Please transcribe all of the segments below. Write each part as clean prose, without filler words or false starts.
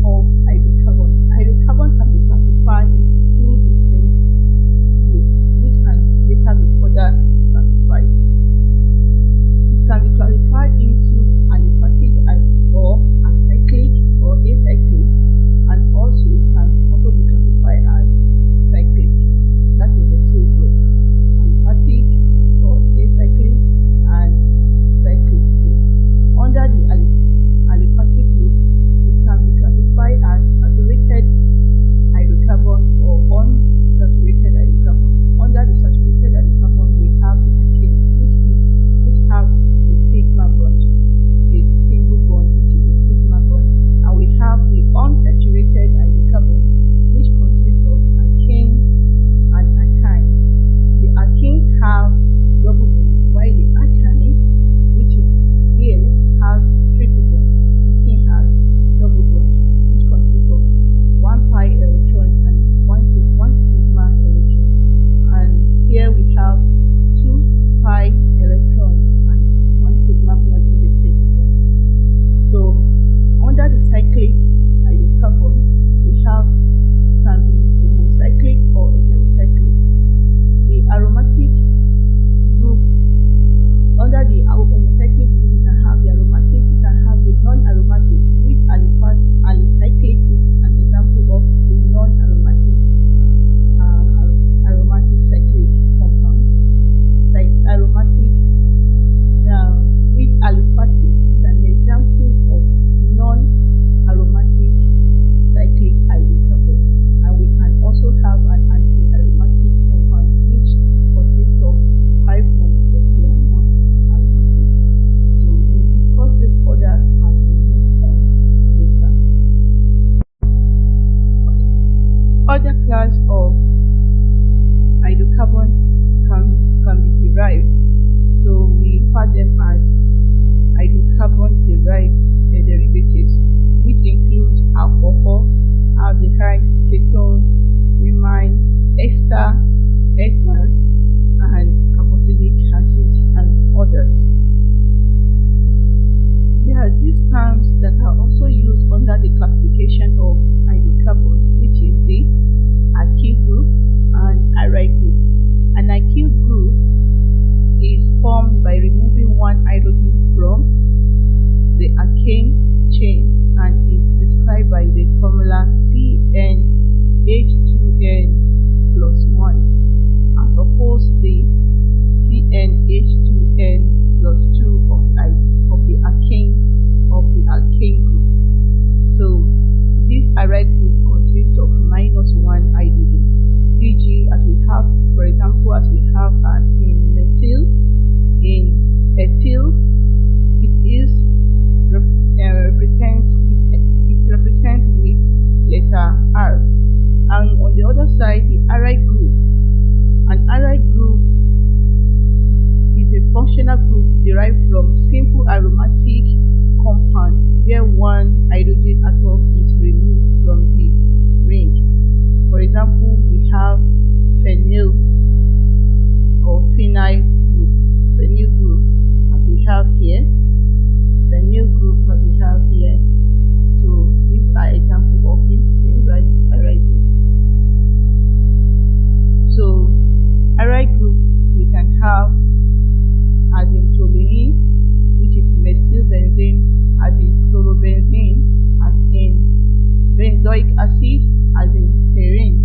of hydrocarbon. Hydrocarbon can be classified into two distinct groups, which can later be further classified. It can be classified into aliphatic or acyclic or acyclic, and also it can also be classified as cyclic. That is the two groups, aliphatic or acyclic and cyclic group. Under the aliphatic group, it can be classified as saturated hydrocarbon or unsaturated hydrocarbon. Under the saturated hydrocarbon, we have the alkanes, which have a sigma bond, a single bond, which is a sigma bond, and we have the unsaturated hydrocarbon, which consists of alkanes and alkynes. The alkanes have double bonds, while the alkyne, which is here, has triple bond. Alkane has double bond, which consists of 1 pi electron and 1 sigma electron. And here we have 2 pi electrons and 1 sigma bond in the triple bond. So under the cyclic hydrocarbon, we have can be homocyclic or heterocyclic. The aromatic group, under the homocyclic group, we can have the aromatic, we can have the non-aromatic, which alicyclic is an example of the non-aromatic aromatic cyclic compound. Like aromatic with aliphatic is an example of non-aromatic cyclic hydrocarbon. And we can also have an anti-aromatic compound, which consists of 5 bonds, but they are not aromatic. So we discuss this further as we move on later. Other class of hydrocarbon can be derived. So we refer them as hydrocarbon derived derivatives, which include alcohol, aldehyde, ketone, imine, ester, ethers, and carboxylic acid, and others. There are these terms that are also used under the classification of hydrocarbon, which is the alkyl group and aryl group. An alkyl group is formed by removing one hydrogen from the alkane chain and is described by the formula CnH2n plus 1, as opposed to the CnH2n plus 2 of the alkane group. So this aryl group consists of -1 hydrogen, e.g. as we have, for example, as we have in methyl, in ethyl, it represents with letter R. And on the other side, the aryl group. An aryl group is a functional group derived from simple aromatic compound where one hydrogen atom is removed from the ring. For example, we have phenyl or phenyl group, as we have here, phenyl group as we have here. So these are examples of the aryl group. So aryl group we can have as in toluene, which is methylbenzene, as in chlorobenzene, as in benzoic acid, as in serine.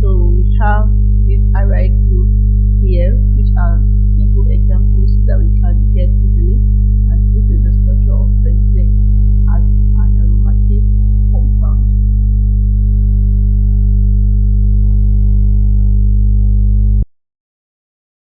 So we have this aryl